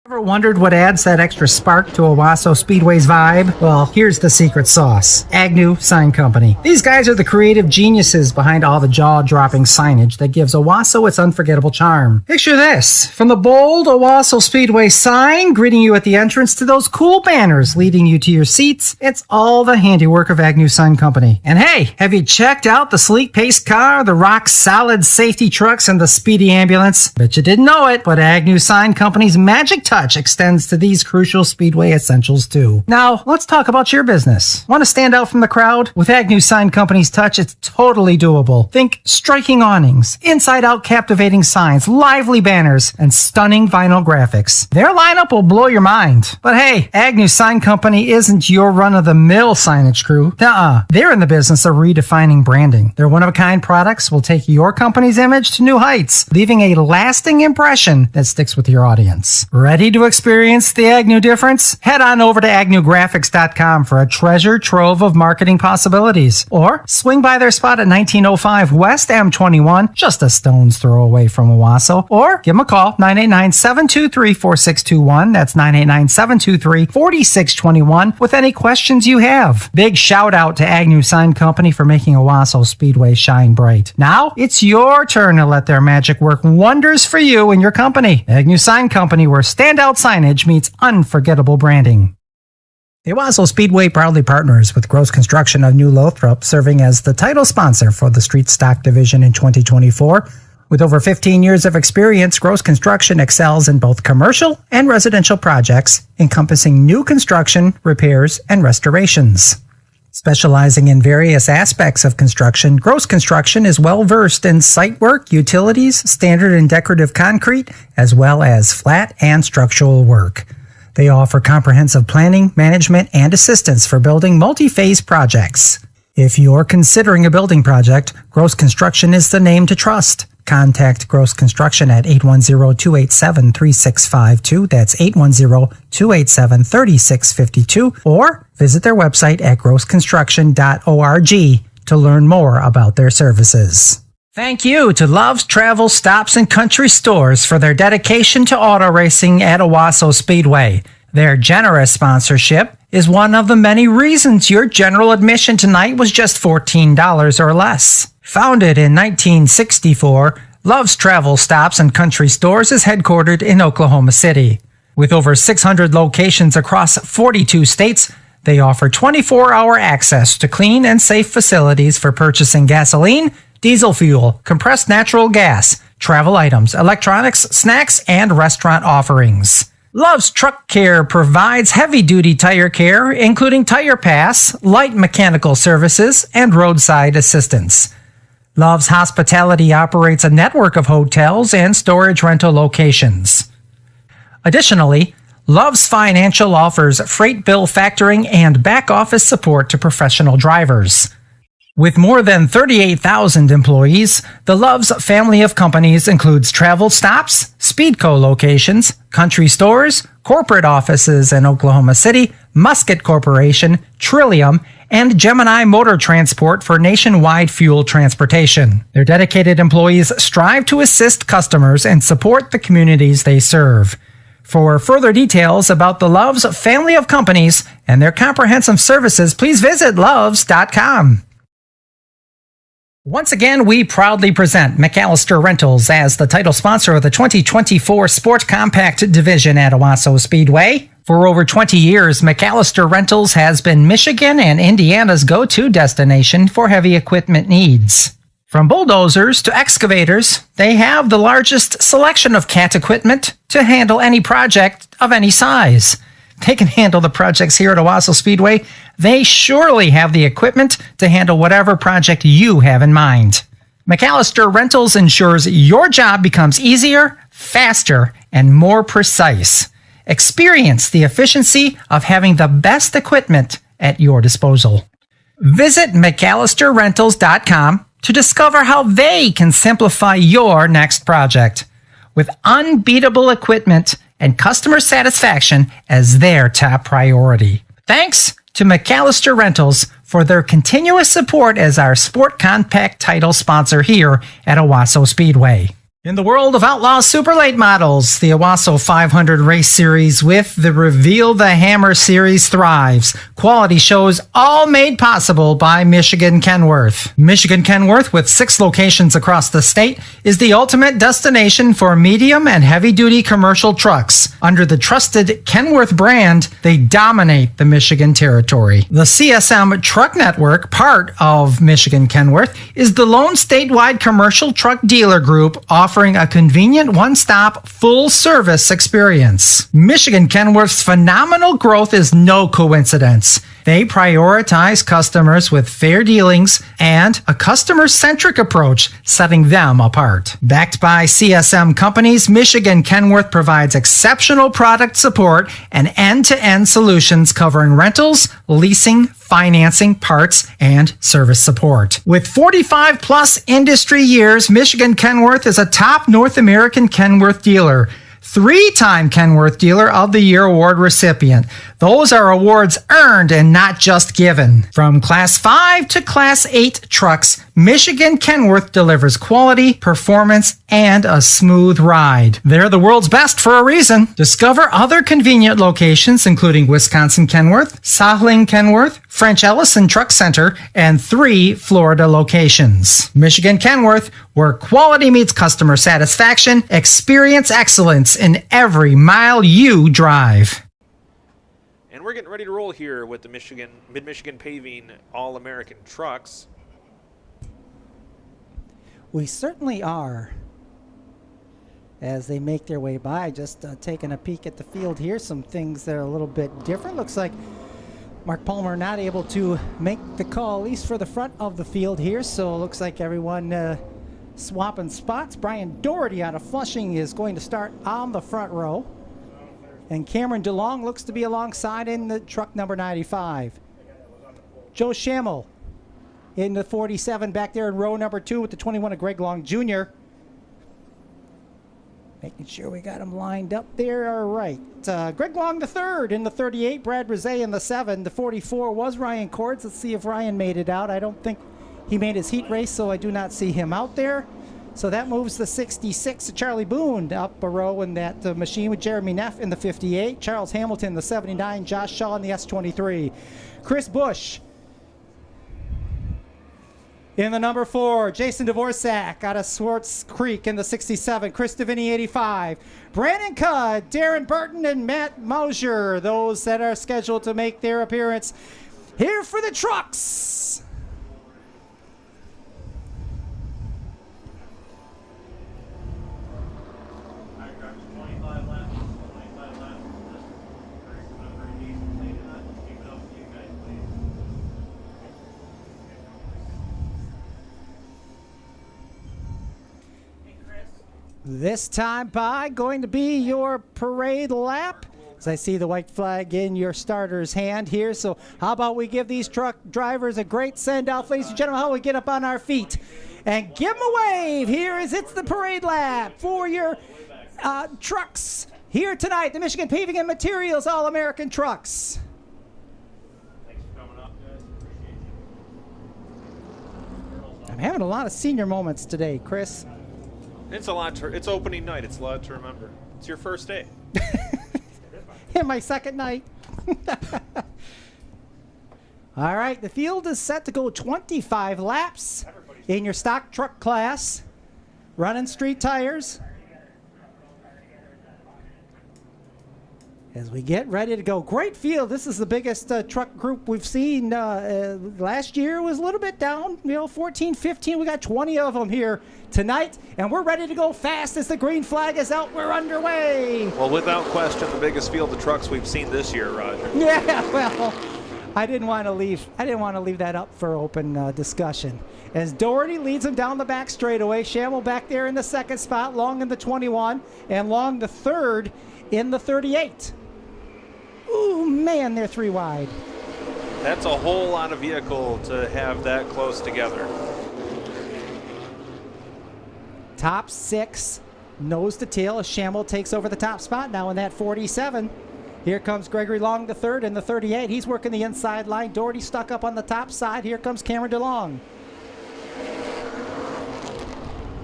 Ever wondered what adds that extra spark to Owosso Speedway's vibe? Well, here's the secret sauce. Agnew Sign Company. These guys are the creative geniuses behind all the jaw-dropping signage that gives Owosso its unforgettable charm. Picture this. From the bold Owosso Speedway sign greeting you at the entrance to those cool banners leading you to your seats, it's all the handiwork of Agnew Sign Company. And hey, have you checked out the sleek pace car, the rock-solid safety trucks, and the speedy ambulance? Bet you didn't know it, but Agnew Sign Company's magic touch extends to these crucial Speedway essentials too. Now, let's talk about your business. Want to stand out from the crowd? With Agnew Sign Company's touch, it's totally doable. Think striking awnings, inside-out captivating signs, lively banners, and stunning vinyl graphics. Their lineup will blow your mind. But hey, Agnew Sign Company isn't your run-of-the-mill signage crew. They're in the business of redefining branding. Their one-of-a-kind products will take your company's image to new heights, leaving a lasting impression that sticks with your audience. Ready to experience the Agnew difference? Head on over to agnewgraphics.com for a treasure trove of marketing possibilities. Or swing by their spot at 1905 West M21, just a stone's throw away from Owosso. Or give them a call, 989-723-4621. That's 989-723-4621 with any questions you have. Big shout out to Agnew Sign Company for making Owosso Speedway shine bright. Now, it's your turn to let their magic work wonders for you and your company. Agnew Sign Company, where standout signage meets unforgettable branding. The Owosso Speedway proudly partners with Gross Construction of New Lothrop, serving as the title sponsor for the Street Stock Division in 2024. With over 15 years of experience, Gross Construction excels in both commercial and residential projects, encompassing new construction, repairs, and restorations. Specializing in various aspects of construction, Gross Construction is well-versed in site work, utilities, standard and decorative concrete, as well as flat and structural work. They offer comprehensive planning, management, and assistance for building multi-phase projects. If you're considering a building project, Gross Construction is the name to trust. Contact Gross Construction at 810-287-3652. That's 810-287-3652. Or visit their website at grossconstruction.org to learn more about their services. Thank you to Love's Travel Stops and Country Stores for their dedication to auto racing at Owosso Speedway. Their generous sponsorship is one of the many reasons your general admission tonight was just $14 or less. Founded in 1964, Love's Travel Stops and Country Stores is headquartered in Oklahoma City. With over 600 locations across 42 states, they offer 24-hour access to clean and safe facilities for purchasing gasoline, diesel fuel, compressed natural gas, travel items, electronics, snacks, and restaurant offerings. Love's Truck Care provides heavy-duty tire care, including tire pass, light mechanical services, and roadside assistance. Love's Hospitality operates a network of hotels and storage rental locations. Additionally, Love's Financial offers freight bill factoring and back-office support to professional drivers. With more than 38,000 employees, the Love's family of companies includes travel stops, Speedco locations, country stores, corporate offices in Oklahoma City, Musket Corporation, Trillium, and Gemini Motor Transport for nationwide fuel transportation. Their dedicated employees strive to assist customers and support the communities they serve. For further details about the Love's family of companies and their comprehensive services, please visit loves.com. Once again, we proudly present McAllister Rentals as the title sponsor of the 2024 Sport Compact Division at Owosso Speedway. For over 20 years, McAllister Rentals has been Michigan and Indiana's go-to destination for heavy equipment needs. From bulldozers to excavators, they have the largest selection of CAT equipment to handle any project of any size. They can handle the projects here at Owosso Speedway. They surely have the equipment to handle whatever project you have in mind. McAllister Rentals ensures your job becomes easier, faster, and more precise. Experience the efficiency of having the best equipment at your disposal. Visit McAllisterRentals.com to discover how they can simplify your next project. With unbeatable equipment and customer satisfaction as their top priority. Thanks to McAllister Rentals for their continuous support as our Sport Compact title sponsor here at Owosso Speedway. In the world of outlaw super late models, the Owosso 500 race series with the Reveal the Hammer series thrives. Quality shows all made possible by Michigan Kenworth. Michigan Kenworth, with 6 locations across the state, is the ultimate destination for medium and heavy-duty commercial trucks. Under the trusted Kenworth brand, they dominate the Michigan territory. The CSM Truck Network, part of Michigan Kenworth, is the lone statewide commercial truck dealer group offering a convenient one-stop, full-service experience. Michigan Kenworth's phenomenal growth is no coincidence. They prioritize customers with fair dealings and a customer-centric approach, setting them apart. Backed by CSM companies, Michigan Kenworth provides exceptional product support and end-to-end solutions covering rentals, leasing, financing, parts, and service support. With 45 plus industry years, Michigan Kenworth is a top North American Kenworth dealer. 3-time Kenworth Dealer of the Year award recipient. Those are awards earned and not just given. From Class 5 to Class 8 trucks, Michigan Kenworth delivers quality, performance, and a smooth ride. They're the world's best for a reason. Discover other convenient locations including Wisconsin Kenworth, Saarland Kenworth, French Ellison Truck Center, and 3 Florida locations. Michigan Kenworth, where quality meets customer satisfaction, experience excellence in every mile you drive. And we're getting ready to roll here with the Mid-Michigan Paving All-American trucks. We certainly are. As they make their way by, just taking a peek at the field here, some things that are a little bit different. Looks like Mark Palmer not able to make the call, at least for the front of the field here, so it looks like everyone swapping spots. Brian Doherty out of Flushing is going to start on the front row. And Cameron DeLong looks to be alongside in the truck number 95. Joe Schammel in the 47 back there in row number 2 with the 21 of Greg Long Jr. Making sure we got him lined up there. All right. Greg Long the third in the 38. Brad Rizet in the 7. The 44 was Ryan Cords. Let's see if Ryan made it out. I don't think he made his heat race, so I do not see him out there. So that moves the 66, Charlie Boone, up a row in that machine with Jeremy Neff in the 58, Charles Hamilton the 79, Josh Shaw in the S23. Chris Bush in the number 4, Jason Dvorak out of Swartz Creek in the 67, Chris Deviney 85, Brandon Cudd, Darren Burton, and Matt Mauser, those that are scheduled to make their appearance here for the trucks. This time by going to be your parade lap. As I see the white flag in your starter's hand here. So how about we give these truck drivers a great send-off, ladies and gentlemen. How about we get up on our feet and give them a wave. Here is it's the parade lap for your trucks here tonight. The Michigan Paving and Materials All-American Trucks. Thanks for coming up, guys. Appreciate you. I'm having a lot of senior moments today, Chris. It's a lot. It's opening night. It's a lot to remember. It's your first day. And my second night. All right, the field is set to go 25 laps in your stock truck class. Running street tires. As we get ready to go. Great field. This is the biggest truck group we've seen. Last year was a little bit down, 14, 15. We got 20 of them here tonight, and we're ready to go fast as the green flag is out. We're underway. Well, without question, the biggest field of trucks we've seen this year, Roger. Yeah, well, I didn't want to leave that up for open discussion. As Doherty leads him down the back straightaway, Schammel back there in the second spot, Long in the 21, and Long the third in the 38. Ooh, man, they're 3 wide. That's a whole lot of vehicle to have that close together. Top 6, nose to tail, as Schammel takes over the top spot now in that 47. Here comes Gregory Long the third in the 38. He's working the inside line. Doherty stuck up on the top side. Here comes Cameron DeLong.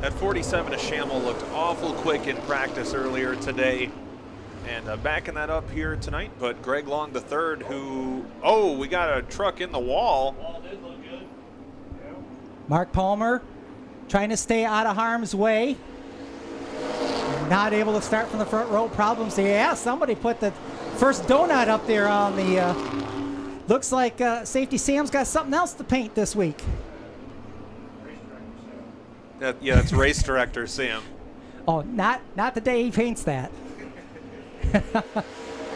At 47, a Shamel looked awful quick in practice earlier today. And backing that up here tonight, but Greg Long the third, who, oh, we got a truck in the wall. Mark Palmer trying to stay out of harm's way. Not able to start from the front row. Problems there. Yeah, somebody put the first donut up there on the, looks like Safety Sam's got something else to paint this week. Yeah, it's race director Sam. Oh, not the day he paints that.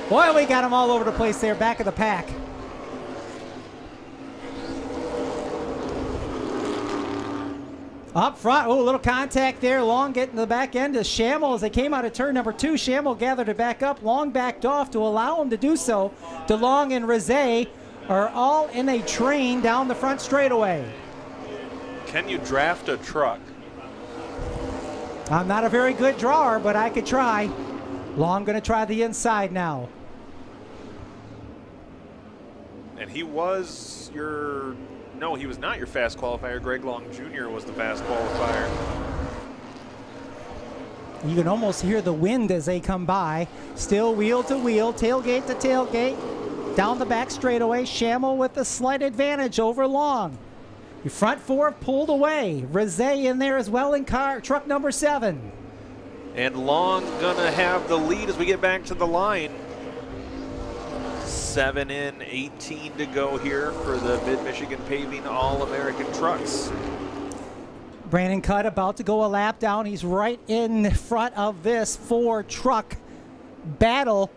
Boy, we got them all over the place there, back of the pack. Up front, oh, a little contact there. Long getting to the back end of Shamel as they came out of turn number 2. Shamel gathered it back up. Long backed off to allow him to do so. DeLong and Rizet are all in a train down the front straightaway. Can you draft a truck? I'm not a very good drawer, but I could try. Long going to try the inside now. And he was your, no, he was not your fast qualifier. Greg Long Jr. was the fast qualifier. You can almost hear the wind as they come by. Still wheel to wheel, tailgate to tailgate. Down the back straightaway, Shamel with the slight advantage over Long. Your front four pulled away. Rizet in there as well in truck number 7. And Long gonna have the lead as we get back to the line. 7 in, 18 to go here for the Mid-Michigan Paving All-American Trucks. Brandon Cutt about to go a lap down. He's right in front of this 4-truck battle.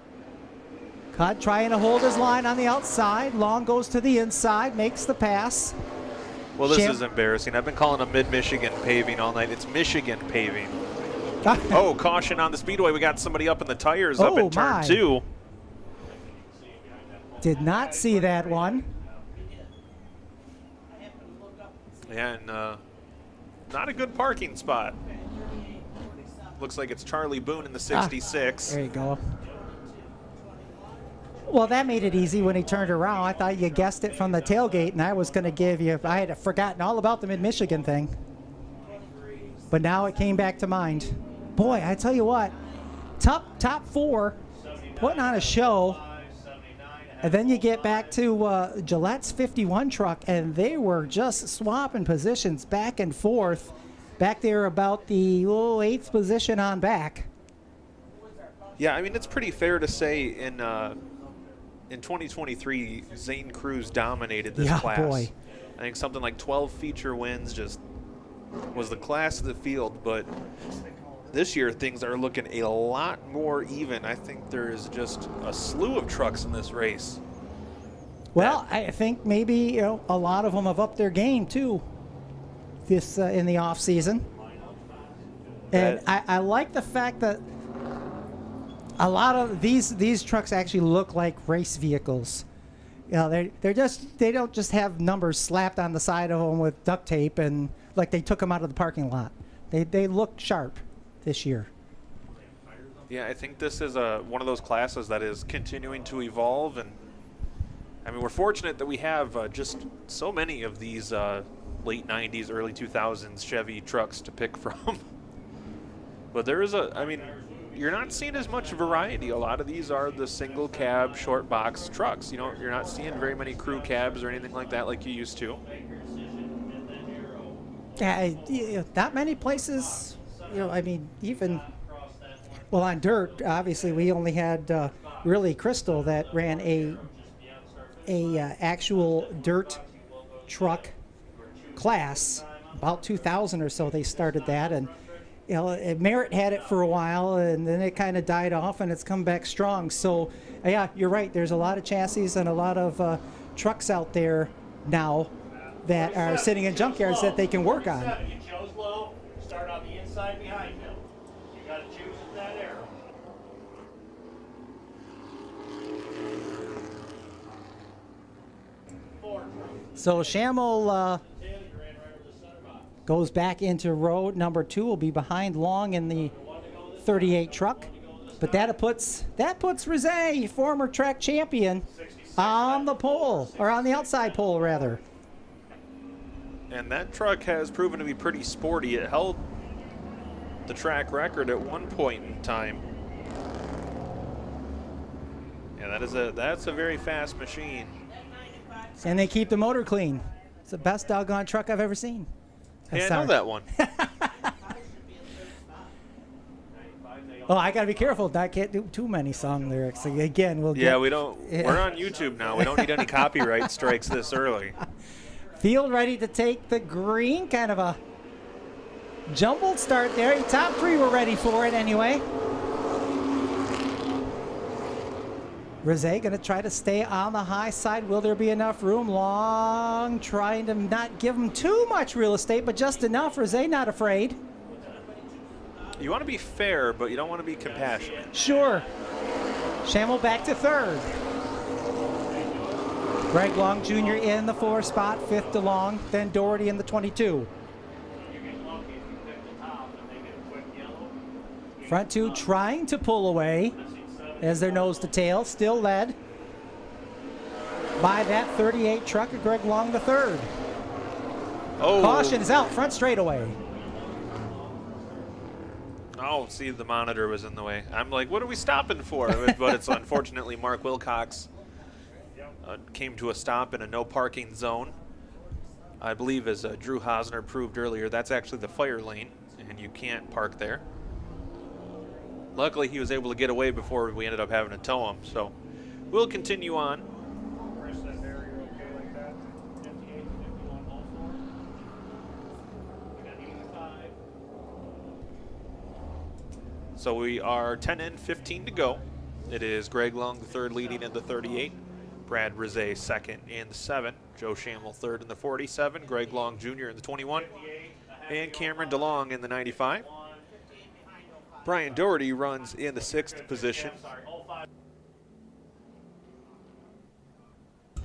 Cutt trying to hold his line on the outside. Long goes to the inside, makes the pass. Well, this is embarrassing. I've been calling them Mid-Michigan Paving all night. It's Michigan Paving. Oh, caution on the speedway. We got somebody up in the tires up in turn 2. Did not see that one. Yeah, and not a good parking spot. Looks like it's Charlie Boone in the 66. There you go. Well, that made it easy when he turned around. I thought you guessed it from the tailgate, and I was going to give you, I had forgotten all about the Mid-Michigan thing. But now it came back to mind. Boy, I tell you what, top 4 putting on a show. And then you get back to Gillette's 51 truck, and they were just swapping positions back and forth. Back there about the 8th position on back. Yeah, I mean, it's pretty fair to say in 2023, Zane Cruz dominated this class. Boy. I think something like 12 feature wins just was the class of the field, but this year things are looking a lot more even. I think there is just a slew of trucks in this race. Well, I think maybe a lot of them have upped their game too this in the off season. And I like the fact that a lot of these trucks actually look like race vehicles. They don't just have numbers slapped on the side of them with duct tape and like they took them out of the parking lot. They look sharp this year. Yeah, I think this is one of those classes that is continuing to evolve, and I mean, we're fortunate that we have just so many of these late 90s, early 2000s Chevy trucks to pick from. But there is I mean, you're not seeing as much variety. A lot of these are the single cab, short box trucks. You're not seeing very many crew cabs or anything like that like you used to. Yeah, not many places. I mean, even, well, on dirt, obviously, we only had really Crystal that ran a actual dirt truck class. About 2000 or so they started that, and Merritt had it for a while, and then it kind of died off, and it's come back strong. So, yeah, you're right. There's a lot of chassis and a lot of trucks out there now that are sitting in junkyards that they can work on. You chose low, start on the inside behind him. You got to choose that arrow. So Shamel goes back into row number 2. Will be behind Long in the 38 truck, but that puts Rizet, former track champion, on the pole, or on the outside pole rather. And that truck has proven to be pretty sporty. It held the track record at one point in time. Yeah, that's a very fast machine. And they keep the motor clean. It's the best doggone truck I've ever seen. Hey, I know that one. Oh, I gotta be careful. I can't do too many song lyrics. Again, we'll Yeah, get, we don't. We're on YouTube now. We don't need any copyright strikes this early. Field ready to take the green. Kind of a jumbled start there. Top three were ready for it anyway. Rosé going to try to stay on the high side. Will there be enough room? Long, trying to not give him too much real estate, but just enough. Rosé not afraid. You want to be fair, but you don't want to be compassionate. Sure. Shamel back to third. Greg Long Jr. in the 4 spot, 5th to Long, then Doherty in the 22. Front two trying to pull away as they're nose to tail, still led by that 38 truck of Greg Long the third. Oh. Caution is out, front straightaway. Oh, see, the monitor was in the way. I'm like, what are we stopping for? But it's unfortunately Mark Wilcox came to a stop in a no parking zone. I believe, as Drew Hosner proved earlier, that's actually the fire lane, and you can't park there. Luckily, he was able to get away before we ended up having to tow him. So we'll continue on. So we are 10 in, 15 to go. It is Greg Long, the third, leading in the 38. Brad Rosé, second in the 7. Joe Shamel, third in the 47. Greg Long Jr. in the 21. And Cameron DeLong in the 95. Brian Doherty runs in the 6th position. This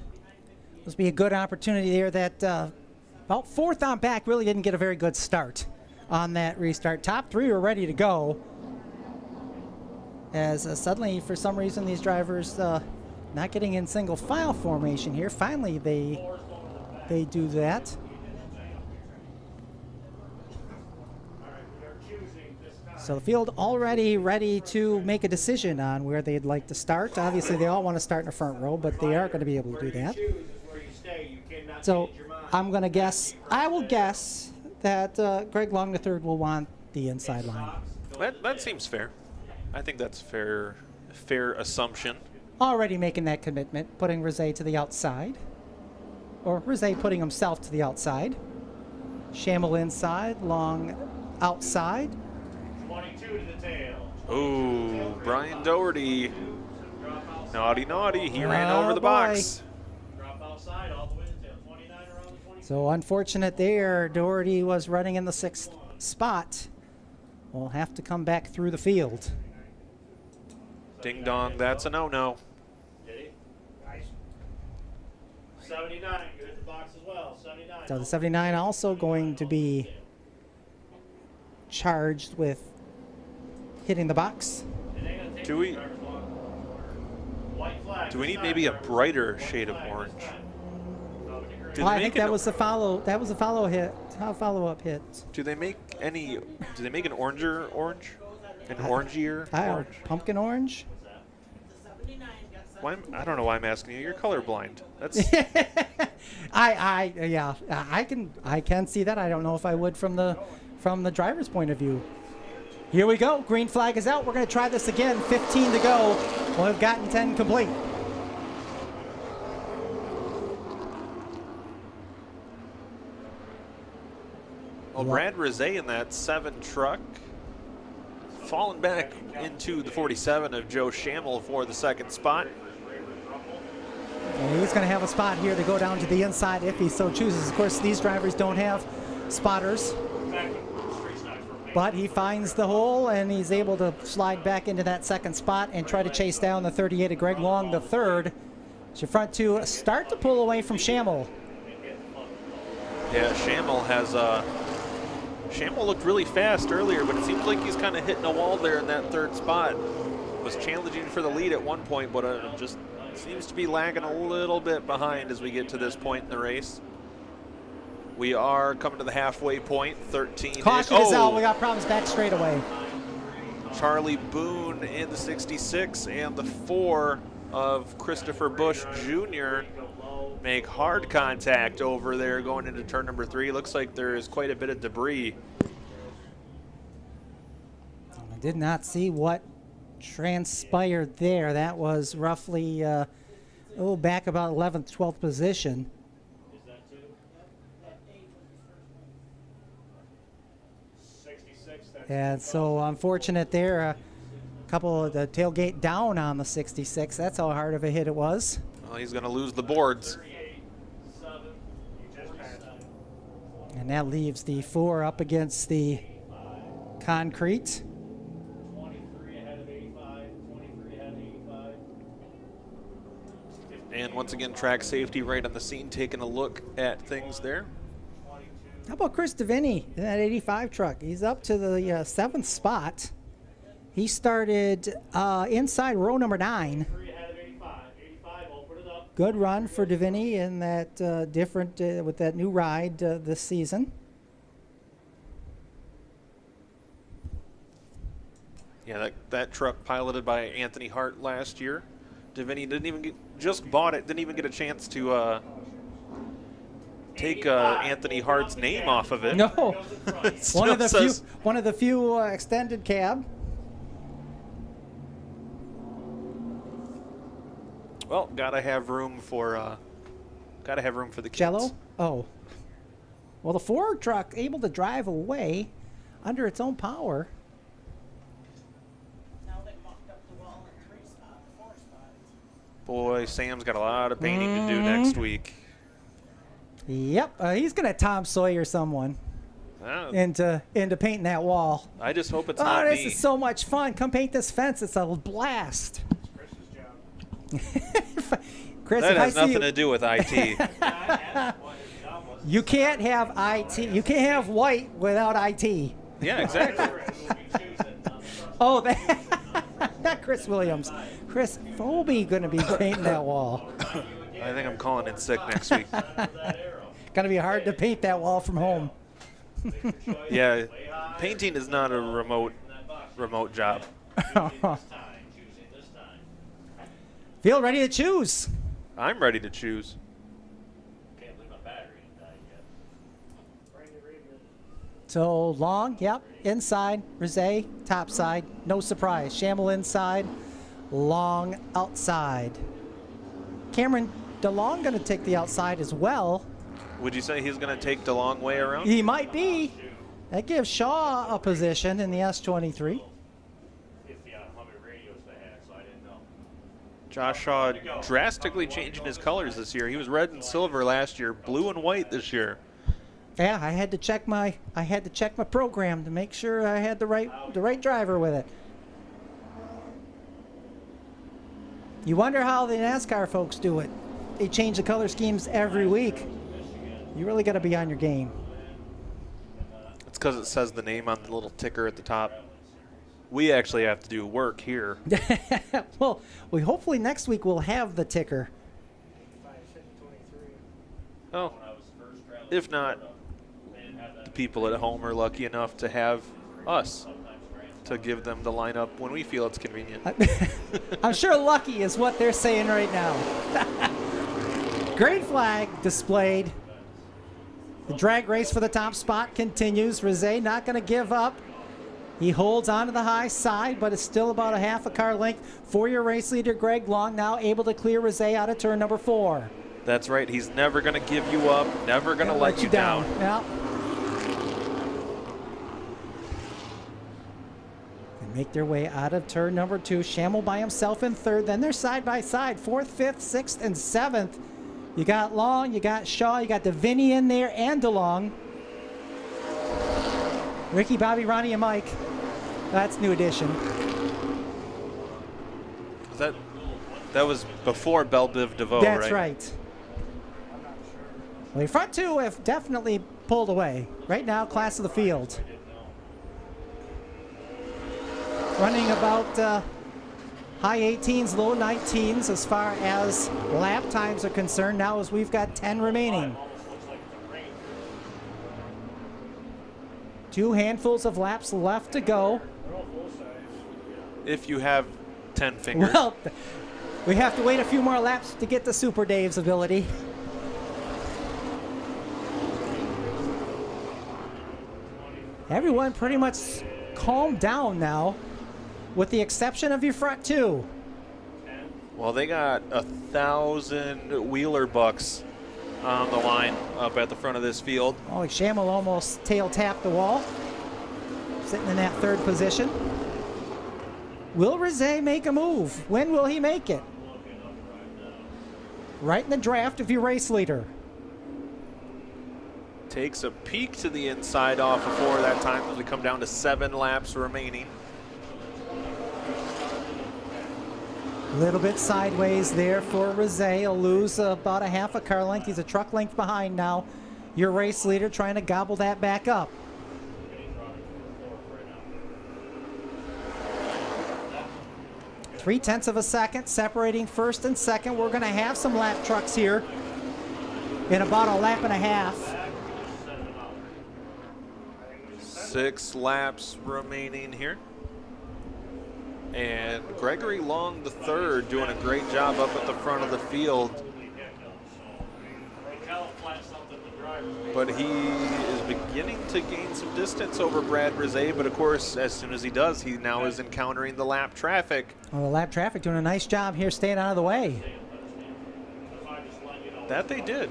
will be a good opportunity there. That about 4th on back really didn't get a very good start on that restart. Top 3 were ready to go. As suddenly, for some reason, these drivers not getting in single file formation here. Finally, they do that. So the field already ready to make a decision on where they'd like to start. Obviously, they all want to start in the front row, but they aren't going to be able to do that. So I'm going to guess, I will guess that Greg Long III will want the inside line. That seems fair. I think that's fair assumption. Already making that commitment, putting Rosé to the outside. Or Rosé putting himself to the outside. Shamel inside, Long outside. 22 to the tail. Ooh, Brian Doherty. Naughty, naughty. He ran over the boy. box. Drop outside all the way to the tail. 29 around the 20. So unfortunate there. Doherty was running in the 6th spot. Will have to come back through the field. Ding dong, that's a no-no. Did he? Nice. 79, you hit the box as well. 79. So the 79 also going to be charged with hitting the box. Do we need maybe a brighter shade of orange? I think that was the follow. That was a follow-up hit. Do they make an oranger orange? An orangier orange? Pumpkin orange? I don't know why I'm asking you. You're colorblind. That's I can see that. I don't know if I would from the driver's point of view. Here we go. Green flag is out. We're going to try this again. 15 to go. We'll have gotten 10 complete. well, Brad Rosé in that 7 truck. Falling back into the 47 of Joe Shamel for the 2nd spot. And he's going to have a spot here to go down to the inside if he so chooses. Of course, these drivers don't have spotters. But he finds the hole, and he's able to slide back into that 2nd spot and try to chase down the 38 of Greg Long, the 3rd. So your front two start to pull away from Shamel. Yeah, Shamel looked really fast earlier, but it seems like he's kind of hitting a wall there in that 3rd spot. Was challenging for the lead at one point, but just seems to be lagging a little bit behind as we get to this point in the race. We are coming to the halfway point. 13. Caution is out. We got problems back straight away. Charlie Boone in the 66 and the 4 of Christopher Bush Jr. make hard contact over there going into turn number 3. Looks like there is quite a bit of debris. I did not see what transpired there. That was roughly back about 11th, 12th position. And so unfortunate there, a couple of the tailgate down on the 66. That's how hard of a hit it was. Well, he's going to lose the boards. And that leaves the 4 up against the concrete. 23 ahead of 85, 23 ahead of 85. And once again, track safety right on the scene, taking a look at things there. How about Chris Deviney in that 85 truck? He's up to the 7th spot. He started inside row number 9. 3 ahead of 85. 85, open it up. Good run for Deviney in that with that new ride this season. Yeah, that truck piloted by Anthony Hart last year. Deviney didn't even just bought it, didn't even get a chance to take Anthony Hart's name off of it. No, one of the few extended cab. Well, gotta have room for the kids. Jello. Oh, well, the Ford truck able to drive away under its own power. Now they mucked up the wall in 4 spots. Boy, Sam's got a lot of painting to do next week. Yep, he's gonna Tom Sawyer someone into painting that wall. I just hope it's not this me. is so much fun. Come paint this fence. It's a blast. Chris, That if has I see nothing to do with IT. you can't have IT. You can't have white without IT. Yeah, exactly. Oh, not Chris Williams. Chris Phobie going to be painting that wall. I think I'm calling in sick next week. Going to be hard to paint that wall from home. Yeah, painting is not a remote job. Field ready to choose. I'm ready to choose. Can't leave my battery in died yet. So long, yep, inside, Rizet, top side, no surprise. Shamel inside, Long outside. Cameron DeLong going to take the outside as well. Would you say he's going to take the long way around? He might be. That gives Shaw a position in the S23. Josh Shaw drastically changing his colors this year. He was red and silver last year, blue and white this year. Yeah, I had to check my program to make sure I had the right driver with it. You wonder how the NASCAR folks do it. They change the color schemes every week. You really got to be on your game. It's because it says the name on the little ticker at the top. We actually have to do work here. Well, hopefully next week we'll have the ticker. Oh, if not, the people at home are lucky enough to have us to give them the lineup when we feel it's convenient. I'm sure lucky is what they're saying right now. Green flag displayed. The drag race for the top spot continues. Rizet not going to give up. He holds on to the high side, but it's still about a half a car length for your race leader, Greg Long, now able to clear Rizet out of turn number 4. That's right. He's never going to give you up, never going to let you down. Yeah. They make their way out of turn number 2. Shamel by himself in 3rd. Then they're side by side, 4th, 5th, 6th, and 7th. You got Long, you got Shaw, you got Deviney in there, and DeLong. Ricky, Bobby, Ronnie, and Mike. That's new addition. That was before Belle Biv DeVoe, right? That's right. Well, the front 2 have definitely pulled away. Right now, class of the field. Running about high 18s, low 19s as far as lap times are concerned now, as we've got 10 remaining. 2 handfuls of laps left to go. If you have 10 fingers. Well, we have to wait a few more laps to get to Super Dave's ability. Everyone pretty much calmed down now, with the exception of your front 2. Well, they got 1,000 Wheeler bucks on the line up at the front of this field. Oh, Shamel almost tail tapped the wall, sitting in that 3rd position. Will Rizet make a move? When will he make it? Right in the draft of your race leader. Takes a peek to the inside off of 4 that time as we come down to 7 laps remaining. A little bit sideways there for Rizet. He'll lose about a half a car length. He's a truck length behind now. Your race leader trying to gobble that back up. 0.3 of a second separating first and second. We're going to have some lap trucks here in about a lap and a half. 6 laps remaining here. And Gregory Long III doing a great job up at the front of the field. But he is beginning to gain some distance over Brad Rizet. But of course, as soon as he does, he now is encountering the lap traffic. Well, the lap traffic doing a nice job here staying out of the way. That they did.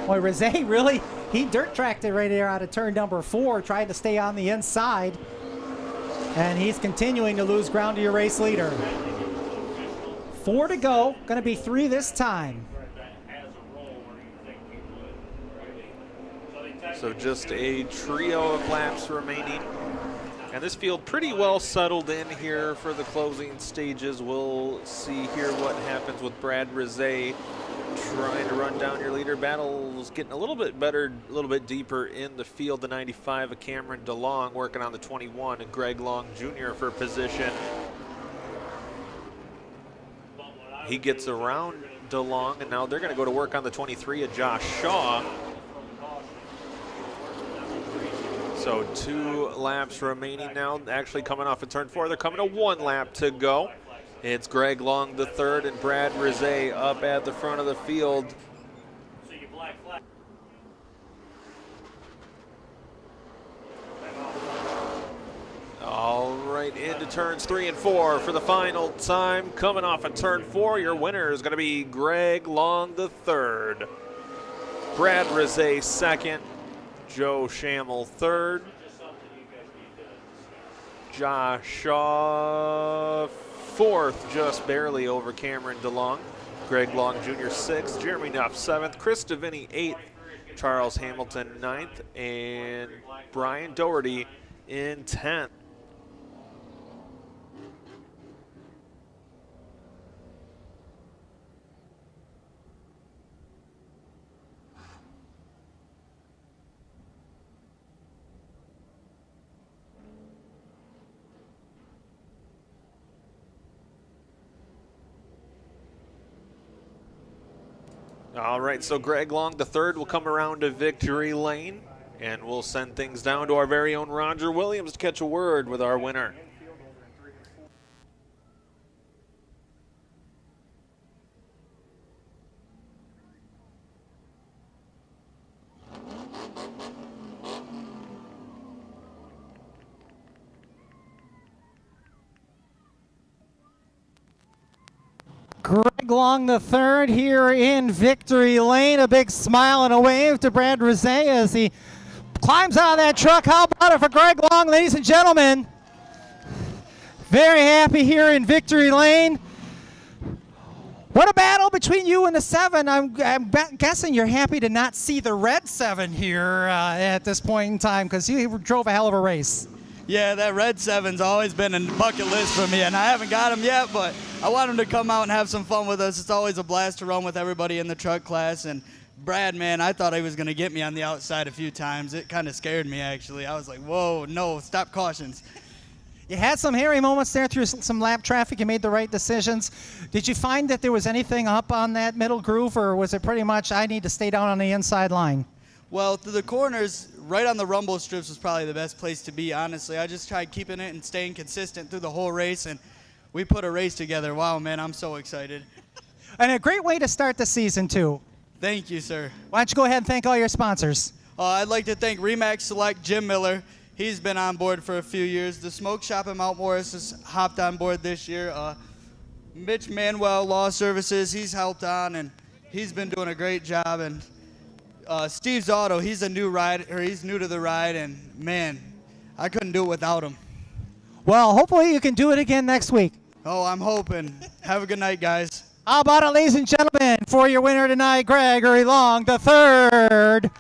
Boy, Rizet really, he dirt tracked it right there out of turn number 4, tried to stay on the inside. And he's continuing to lose ground to your race leader. 4 to go, going to be 3 this time. So just a trio of laps remaining. And this field pretty well settled in here for the closing stages. We'll see here what happens with Brad Rizet trying to run down your leader. Battle's getting a little bit better, a little bit deeper in the field. The 95 of Cameron DeLong working on the 21, and Greg Long Jr. for position. He gets around DeLong, and now they're going to go to work on the 23 of Josh Shaw. So 2 laps remaining now. Actually coming off of turn 4, they're coming to 1 lap to go. It's Greg Long III and Brad Rizet up at the front of the field. All right, into turns 3 and 4 for the final time. Coming off of turn 4, your winner is going to be Greg Long III. Brad Rizet second. Joe Shamel third. Josh Shaw fourth, just barely over Cameron DeLong. Greg Long Jr. sixth. Jeremy Nuff seventh. Chris Deviney eighth. Charles Hamilton ninth. And Brian Doherty in 10th. All right, so Greg Long III will come around to victory lane, and we'll send things down to our very own Roger Williams to catch a word with our winner. Greg Long III here in victory lane. A big smile and a wave to Brad Rizet as he climbs out of that truck. How about it for Greg Long, ladies and gentlemen? Very happy here in victory lane. What a battle between you and the 7. I'm guessing you're happy to not see the red 7 here at this point in time, because you drove a hell of a race. Yeah, that red 7's always been a bucket list for me, and I haven't got him yet, but I want him to come out and have some fun with us. It's always a blast to run with everybody in the truck class. And Brad, man, I thought he was going to get me on the outside a few times. It kind of scared me, actually. I was like, whoa, no, stop cautions. You had some hairy moments there through some lap traffic. You made the right decisions. Did you find that there was anything up on that middle groove, or was it pretty much I need to stay down on the inside line? Well, through the corners, right on the rumble strips was probably the best place to be, honestly. I just tried keeping it and staying consistent through the whole race, and we put a race together. Wow, man, I'm so excited. And a great way to start the season, too. Thank you, sir. Why don't you go ahead and thank all your sponsors? I'd like to thank Remax Select Jim Miller. He's been on board for a few years. The Smoke Shop in Mount Morris has hopped on board this year. Mitch Manuel Law Services, he's helped on, and he's been doing a great job. And Steve's Auto, he's a new ride, or he's new to the ride, and man, I couldn't do it without him. Well, hopefully you can do it again next week. Oh, I'm hoping. Have a good night, guys. How about it, ladies and gentlemen, for your winner tonight, Gregory Long, the third.